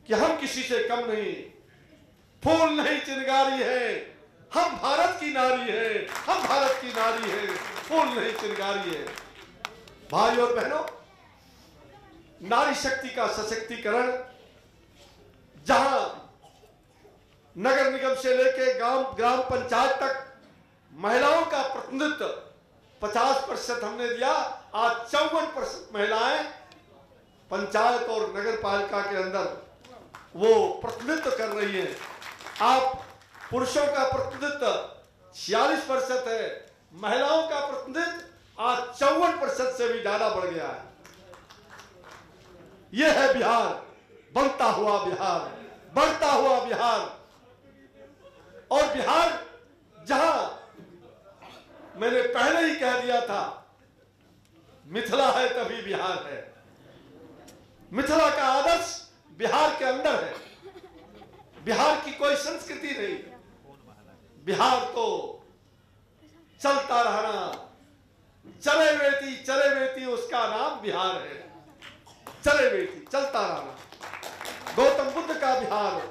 कि हम किसी से कम नहीं, फूल नहीं चिनगारी है, हम भारत की नारी है, हम भारत की नारी है, फूल नहीं चिनगारी है। भाई और बहनों, नारी शक्ति का सशक्तिकरण जहां नगर निगम से लेकर ग्राम पंचायत तक महिलाओं का प्रतिनिधित्व 50% हमने दिया। आज 54% महिलाएं पंचायत और नगर पालिका के अंदर वो प्रतिनिधित्व कर रही है। आप पुरुषों का प्रतिनिधित्व 46% है, महिलाओं का प्रतिनिधित्व आज 54% से भी ज्यादा बढ़ गया है। यह है बिहार, बनता हुआ बिहार, बढ़ता हुआ बिहार। और बिहार जहां मैंने पहले ही कह दिया था, मिथिला है तभी बिहार है। मिथिला का आदर्श बिहार के अंदर है। बिहार की कोई संस्कृति नहीं, बिहार तो चलता रहना, चले वेती उसका नाम बिहार है। चले वेती, चलता रहना। गौतम बुद्ध का बिहार,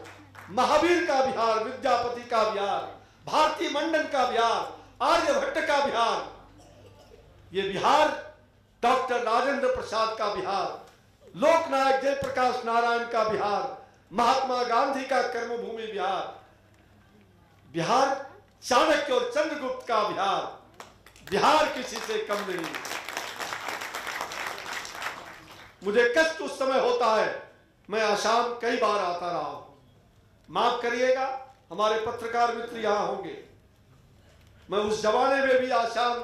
महावीर का बिहार, विद्यापति का बिहार, भारती मंडन का बिहार, आर्यभट्ट का बिहार। ये बिहार डॉक्टर राजेंद्र प्रसाद का बिहार, लोकनायक जयप्रकाश नारायण का बिहार, महात्मा गांधी का कर्मभूमि बिहार, बिहार चाणक्य और चंद्रगुप्त का बिहार। बिहार किसी से कम नहीं। मुझे कष्ट उस समय होता है, मैं आसाम कई बार आता रहा हूं, माफ करिएगा, हमारे पत्रकार मित्र यहां होंगे। मैं उस जमाने में भी आसाम,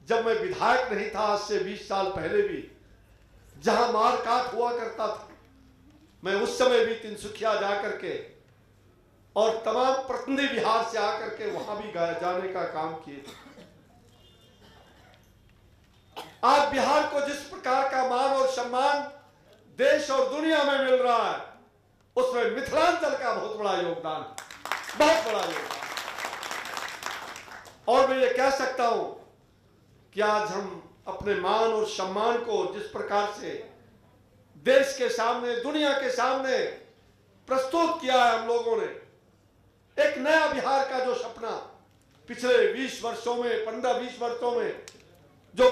जब मैं विधायक नहीं था, आज से 20 साल पहले भी, जहां मार काट हुआ करता था, मैं उस समय भी तिनसुखिया जाकर के और तमाम प्रतिनिधि बिहार से आकर के वहां भी जाने का काम किए थे। आज बिहार को जिस प्रकार का मान और सम्मान देश और दुनिया में मिल रहा है, उसमें मिथिलांचल का बहुत बड़ा योगदान, बहुत बड़ा योगदान। और मैं ये कह सकता हूं कि आज हम अपने मान और सम्मान को जिस प्रकार से देश के सामने, दुनिया के सामने प्रस्तुत किया है हम लोगों ने, एक नया बिहार का जो सपना पिछले 20 वर्षों में, 15-20 वर्षों में जो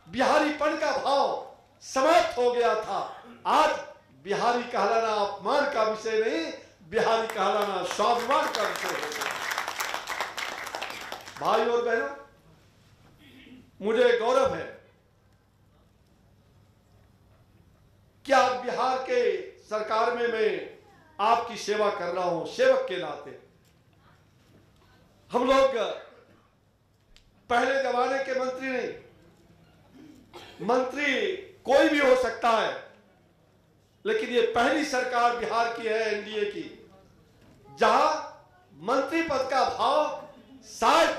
बिहारीपन का भाव समाप्त हो गया था, आज बिहारी कहलाना अपमान का विषय नहीं, बिहारी कहलाना स्वाभिमान का विषय है। भाई और बहनों, मुझे गौरव है कि आज बिहार के सरकार में मैं आपकी सेवा कर रहा हूं, सेवक के नाते। हम लोग पहले जमाने के मंत्री नहीं, मंत्री कोई भी हो सकता है, लेकिन ये पहली सरकार बिहार की है, एनडीए की, जहां मंत्री पद का भाव शायद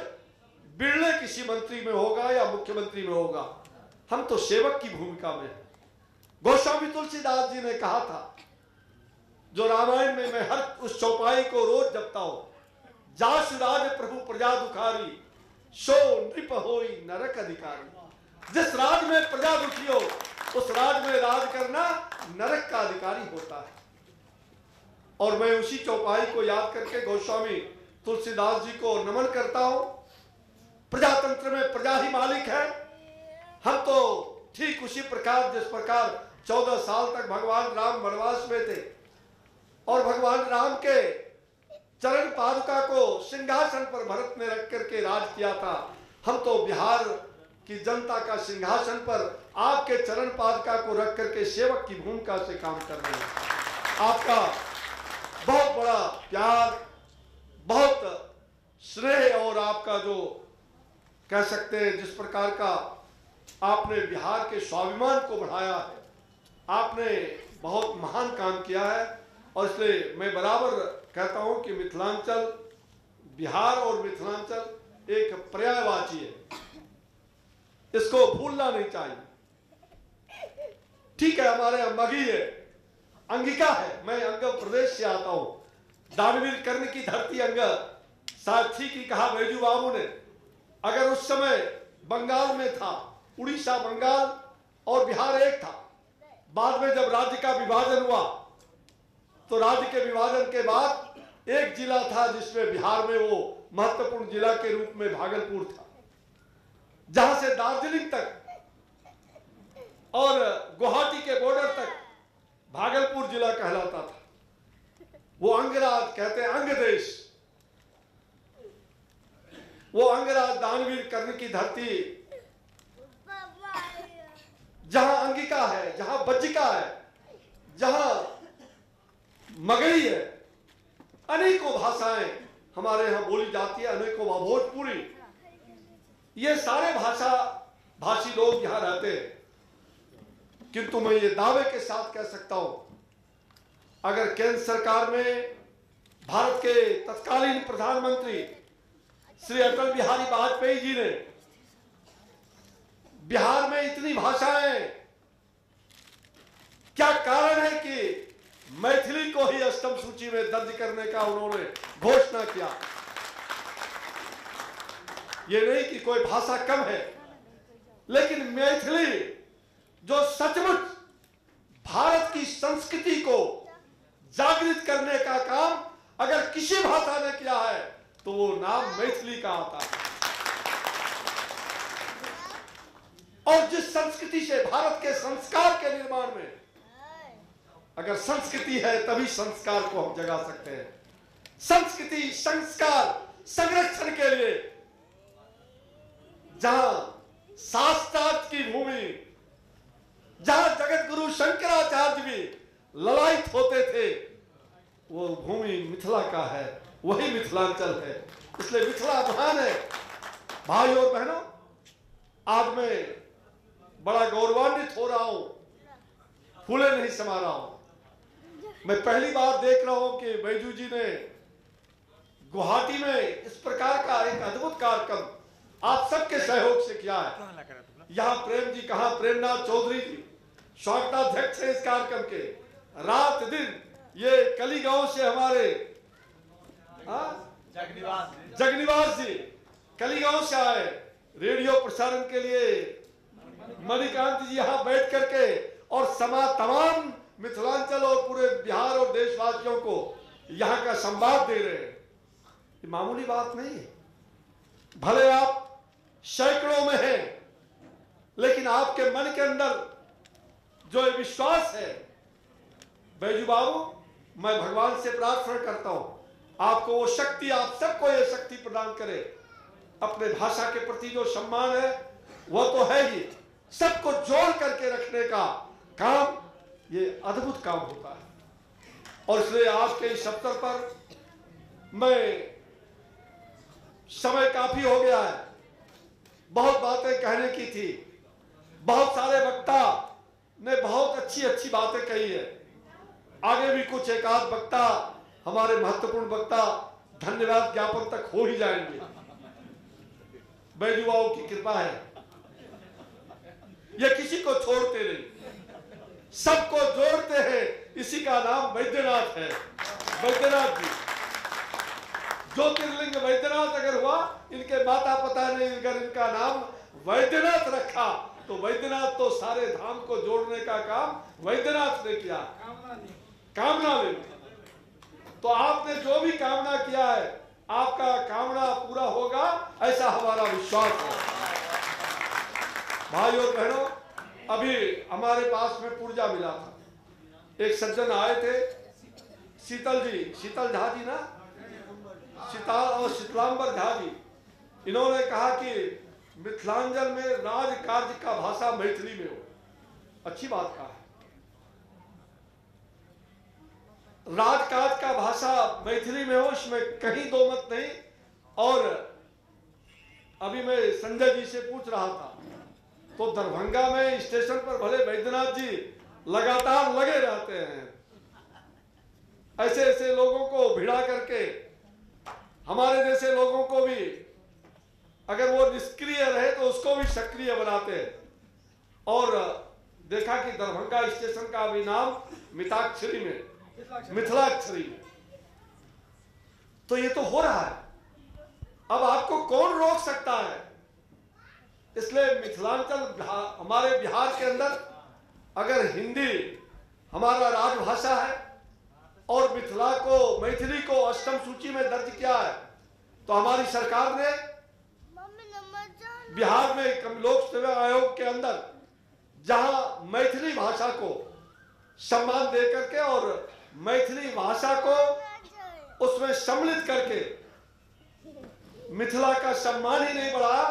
बिरले किसी मंत्री में होगा या मुख्यमंत्री में होगा। हम तो सेवक की भूमिका में हैं। गोस्वामी तुलसीदास जी ने कहा था, जो रामायण में मैं हर उस चौपाई को रोज जपता हूं, जास राज प्रभु प्रजा दुखारी, सो नृप होई नरक अधिकारी। जिस राज में प्रजा दुखी हो, उस राज में राज करना नरक का अधिकारी होता है। और मैं उसी चौपाई को याद करके गोस्वामी तुलसीदास जी को नमन करता हूं। प्रजातंत्र में प्रजा ही मालिक है। हम तो ठीक उसी प्रकार, जिस प्रकार 14 साल तक भगवान राम वनवास में थे और भगवान राम के चरण पादुका को सिंहासन पर भरत ने रख करके राज किया था, हम तो बिहार की जनता का सिंहासन पर आपके चरण पादुका को रख करके सेवक की भूमिका से काम कर रहे हैं। आपका बहुत बड़ा प्यार, बहुत स्नेह और आपका जो कह सकते हैं जिस प्रकार का आपने बिहार के स्वाभिमान को बढ़ाया है, आपने बहुत महान काम किया है। और इसलिए मैं बराबर कहता हूं कि मिथिलांचल, बिहार और मिथिलांचल एक पर्यायवाची है, इसको भूलना नहीं चाहिए। ठीक है, हमारे यहाँ मगही है, अंगिका है, मैं अंग प्रदेश से आता हूं, दानवीर कर्ण की धरती अंग, साथी की कहा बैजू बाबू ने। अगर उस समय बंगाल में था, उड़ीसा, बंगाल और बिहार एक था, बाद में जब राज्य का विभाजन हुआ तो राज्य के विभाजन के बाद एक जिला था जिसमें बिहार में वो महत्वपूर्ण जिला के रूप में भागलपुर था, जहां से दार्जिलिंग तक और गुवाहाटी के बॉर्डर तक भागलपुर जिला कहलाता था। वो अंगराज कहते हैं, अंग देश, वो अंगराज दानवीर कर्ण की धरती, जहां अंगिका है, जहां बज्जिका है, जहां मगही है, अनेकों भाषाएं हमारे यहां बोली जाती है, अनेकों भोजपुरी, ये सारे भाषी लोग यहां रहते हैं। किंतु मैं ये दावे के साथ कह सकता हूं, अगर केंद्र सरकार में भारत के तत्कालीन प्रधानमंत्री श्री अटल बिहारी वाजपेयी जी ने बिहार में इतनी भाषाएं, क्या कारण है कि मैथिली को ही अष्टम सूची में दर्ज करने का उन्होंने घोषणा किया। ये नहीं कि कोई भाषा कम है, लेकिन मैथिली जो सचमुच भारत की संस्कृति को जागृत करने का काम अगर किसी भाषा ने किया है तो वो नाम मैथिली का आता है। और जिस संस्कृति से भारत के संस्कार के निर्माण में, अगर संस्कृति है तभी संस्कार को हम जगा सकते हैं। संस्कृति संस्कार संरक्षण के लिए जहां शास्त्रार्थ की भूमि, जहां जगत गुरु शंकराचार्य भी ललायित होते थे, वो भूमि मिथिला का है, वही मिथिलांचल है। इसलिए मिथिला महान है। भाइयों और बहनों, आज मैं बड़ा गौरवान्वित हो रहा हूं, फूले नहीं समा रहा हूं। मैं पहली बार देख रहा हूं कि बैजू जी ने गुवाहाटी में इस प्रकार का एक अद्भुत कार्यक्रम आप सबके सहयोग से किया है। यहाँ प्रेम जी कहा, प्रेमनाथ चौधरी जी स्वागताध्यक्ष है इस कार्यक्रम के। रात दिन ये कली गांव से हमारे जगनिवास जी कली गांव से आए रेडियो प्रसारण के लिए। मणिकांत जी यहाँ बैठ करके और तमाम मिथिलांचल और पूरे बिहार और देशवासियों को यहाँ का संवाद दे रहे हैं। ये मामूली बात नहीं है। भले आप सैकड़ों में हैं, लेकिन आपके मन के अंदर जो ये विश्वास है, बैजू बाबू, मैं भगवान से प्रार्थना करता हूं आपको वो शक्ति, आप सबको ये शक्ति प्रदान करे। अपने भाषा के प्रति जो सम्मान है वो तो है ही, सबको जोड़ करके रखने का काम ये अद्भुत काम होता है। और इसलिए आज के इस अवसर पर मैं, समय काफी हो गया है, बहुत बातें कहने की थी, बहुत सारे वक्ता ने बहुत अच्छी अच्छी बातें कही है। आगे भी कुछ एक आध वक्ता, हमारे महत्वपूर्ण वक्ता धन्यवाद ज्ञापन तक हो ही जाएंगे। बैजू बाबू की कृपा है, ये किसी को छोड़ते नहीं, सबको जोड़ते हैं। इसी का नाम वैद्यनाथ है। वैद्यनाथ जी, ज्योतिर्लिंग वैद्यनाथ अगर हुआ, इनके माता पिता ने अगर इनका नाम वैद्यनाथ रखा तो वैद्यनाथ तो सारे धाम को जोड़ने का काम वैद्यनाथ ने किया। कामना ले, तो आपने जो भी कामना किया है आपका कामना पूरा होगा, ऐसा हमारा विश्वास है। भाइयों और बहनों, अभी हमारे पास में पुर्जा मिला था, एक सज्जन आए थे, शीतल जी, शीतल झा जी ना, शीतलांबर झा जी, इन्होंने कहा कि मिथिलांचल में राज कार्य का भाषा मैथिली में हो। अच्छी बात कहा है, राजकाज का भाषा मैथिली में हो, इसमें कहीं दो मत नहीं। और अभी मैं संजय जी से पूछ रहा था तो दरभंगा में स्टेशन पर भले वैद्यनाथ जी लगातार लगे रहते हैं, ऐसे ऐसे लोगों को भिड़ा करके हमारे जैसे लोगों को भी, अगर वो निष्क्रिय रहे तो उसको भी सक्रिय बनाते हैं। और देखा कि दरभंगा स्टेशन का भी नाम मिताक्षरी में, मिथिलाक्षरी में, तो ये तो हो रहा है। अब आपको कौन रोक सकता है? इसलिए मिथिलांचल, हमारे बिहार के अंदर अगर हिंदी हमारा राजभाषा है, और मिथिला को, मैथिली को अष्टम सूची में दर्ज किया है। तो हमारी सरकार ने बिहार में लोक सेवा आयोग के अंदर जहां मैथिली भाषा को सम्मान दे करके और मैथिली भाषा को उसमें सम्मिलित करके मिथिला का सम्मान ही नहीं बढ़ाया,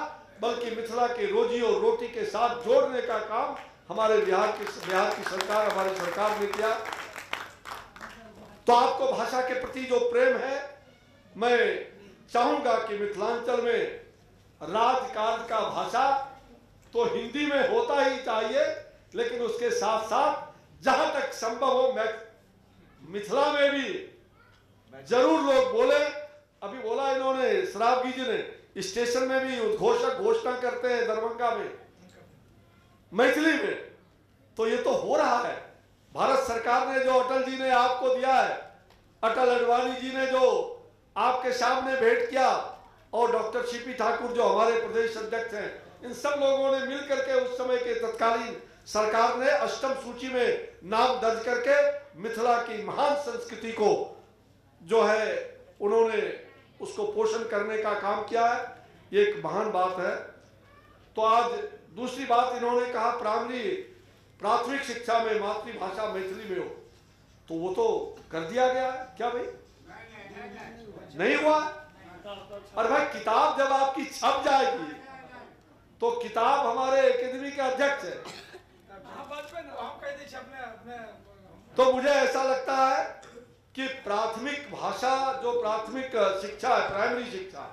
बल्कि मिथिला के रोजी और रोटी के साथ जोड़ने का काम हमारे बिहार की सरकार, हमारी सरकार ने किया। तो आपको भाषा के प्रति जो प्रेम है, मैं चाहूंगा कि मिथिलांचल में राजकाज का भाषा तो हिंदी में होता ही चाहिए, लेकिन उसके साथ साथ जहां तक संभव हो मिथिला में भी जरूर लोग बोले। अभी बोला इन्होंने, श्रावगी जी ने, स्टेशन में भी घोषणा करते हैं दरभंगा में मैथिली में। तो ये तो हो रहा है। भारत सरकार ने जो अटल जी ने आपको दिया है, अटल अडवाणी जी ने जो आपके सामने भेंट किया, और डॉक्टर सीपी ठाकुर जो हमारे प्रदेश अध्यक्ष हैं, इन सब लोगों ने मिलकर के उस समय के तत्कालीन सरकार ने अष्टम सूची में नाम दर्ज करके मिथिला की महान संस्कृति को जो है उन्होंने उसको पोषण करने का काम किया है। ये एक महान बात है। तो आज दूसरी बात इन्होंने कहा, प्राथमिक शिक्षा में मातृभाषा मैथिली में हो, तो वो तो कर दिया गया है। क्या भाई नहीं हुआ? और भाई किताब जब आपकी छप जाएगी, तो किताब हमारे एकेडमी के अध्यक्ष है, तो मुझे ऐसा लगता है कि प्राथमिक भाषा, जो प्राथमिक शिक्षा है, प्राइमरी शिक्षा,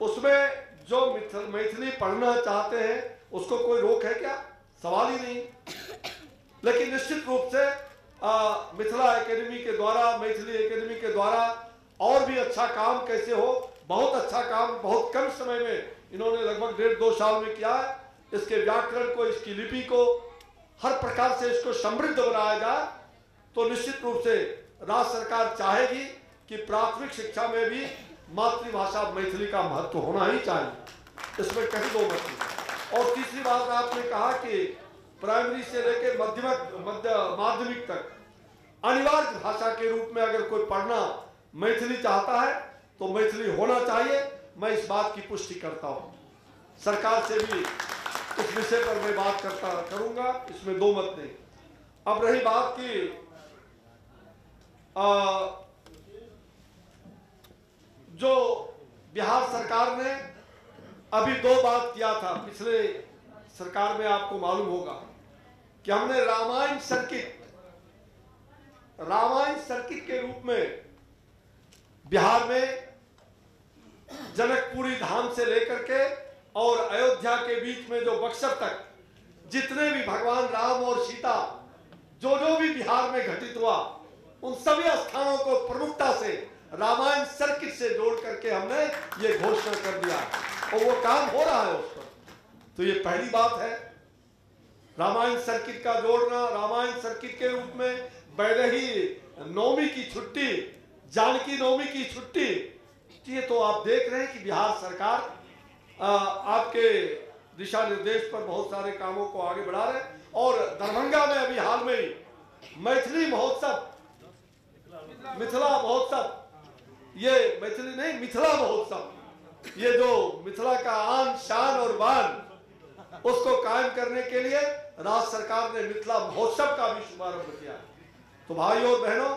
उसमें जो मैथिली पढ़ना चाहते हैं उसको कोई रोक है क्या? सवाल ही नहीं। लेकिन निश्चित रूप से मिथिला एकेडमी के द्वारा, मैथिली एकेडमी के द्वारा और भी अच्छा काम कैसे हो, बहुत अच्छा काम बहुत कम समय में इन्होंने लगभग 1.5-2 साल में किया है। इसके व्याकरण को, इसकी लिपि को हर प्रकार से इसको समृद्ध बनाया जाए। तो निश्चित रूप से राज्य सरकार चाहेगी कि प्राथमिक शिक्षा में भी मातृभाषा मैथिली का महत्व होना ही चाहिए, इसमें कहीं दो मत नहीं। और तीसरी बात आपने कहा कि प्राइमरी से लेकर माध्यमिक तक अनिवार्य भाषा के रूप में अगर कोई पढ़ना मैथिली चाहता है तो मैथिली होना चाहिए। मैं इस बात की पुष्टि करता हूँ। सरकार से भी इस विषय पर मैं बात करूंगा, इसमें दो मत नहीं। अब रही बात की जो बिहार सरकार ने अभी 2 बात किया था पिछले सरकार में, आपको मालूम होगा कि हमने रामायण सर्किट के रूप में बिहार में जनकपुरी धाम से लेकर के और अयोध्या के बीच में जो बक्सर तक जितने भी भगवान राम और सीता जो भी बिहार में घटित हुआ, उन सभी स्थानों को प्रमुखता से रामायण सर्किट से जोड़ करके हमने ये घोषणा कर दिया और वो काम हो रहा है उस पर। तो ये पहली बात है, रामायण सर्किट का जोड़ना। रामायण सर्किट के रूप में वैदेही नवमी की छुट्टी, जानकी नवमी की छुट्टी, ये तो आप देख रहे हैं कि बिहार सरकार आपके दिशा निर्देश पर बहुत सारे कामों को आगे बढ़ा रहे हैं। और दरभंगा में अभी हाल में ही मैथिली महोत्सव, मिथिला महोत्सव, ये मैथिली नहीं मिथिला महोत्सव, ये जो मिथिला का आन शान और बान उसको कायम करने के लिए राज्य सरकार ने मिथिला महोत्सव का भी शुभारंभ किया। तो भाइयों और बहनों,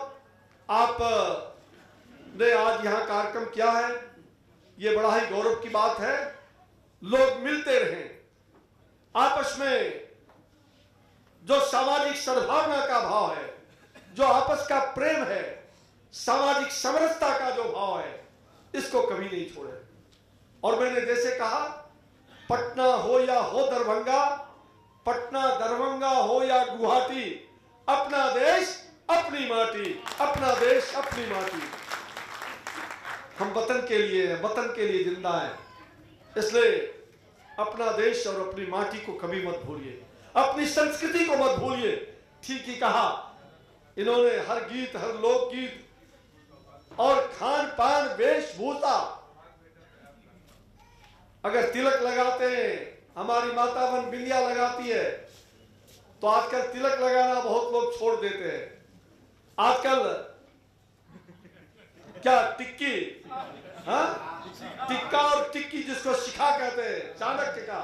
आप ने आज यहाँ कार्यक्रम किया है, ये बड़ा ही गौरव की बात है। लोग मिलते रहें, आपस में जो सामाजिक सद्भावना का भाव है, जो आपस का प्रेम है, सामाजिक समरसता का जो भाव है, इसको कभी नहीं छोड़े। और मैंने जैसे कहा, पटना हो या हो दरभंगा, पटना दरभंगा हो या गुवाहाटी, अपना देश अपनी माटी, अपना देश अपनी माटी। हम वतन के लिए हैं, वतन के लिए जिंदा हैं, इसलिए अपना देश और अपनी माटी को कभी मत भूलिए, अपनी संस्कृति को मत भूलिए। ठीक ही कहा इन्होंने, हर गीत, हर लोकगीत और खान पान, वेशभूषा, अगर तिलक लगाते हैं, हमारी माता बहन बिंदिया लगाती है, तो आजकल तिलक लगाना बहुत लोग छोड़ देते हैं। आजकल क्या टिक्की, हाँ, टिक्का और टिक्की जिसको शिखा कहते हैं, चाणक्य का,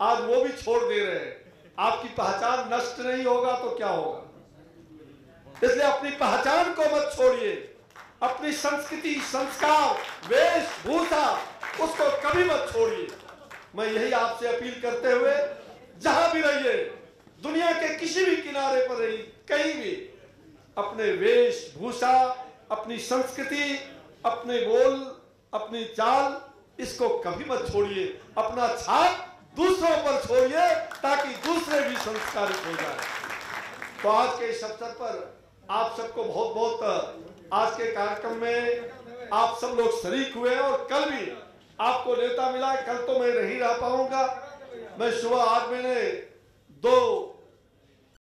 आज वो भी छोड़ दे रहे हैं। आपकी पहचान नष्ट नहीं होगा तो क्या होगा? इसलिए अपनी पहचान को मत छोड़िए, अपनी संस्कृति, संस्कार, वेशभूषा उसको कभी मत छोड़िए। मैं यही आपसे अपील करते हुए, जहां भी रहिए, दुनिया के किसी भी किनारे पर रहिए, कहीं भी अपने वेशभूषा, अपनी संस्कृति, अपने बोल, अपनी चाल, इसको कभी मत छोड़िए। अपना छाप दूसरों पर छोड़िए ताकि दूसरे भी संस्कारित हो जाए। तो आज के इस अवसर पर आप सबको बहुत बहुत, आज के कार्यक्रम में आप सब लोग शरीक हुए और कल भी आपको न्योता मिला। कल तो मैं नहीं रह पाऊंगा। मैं सुबह 8 बजे 2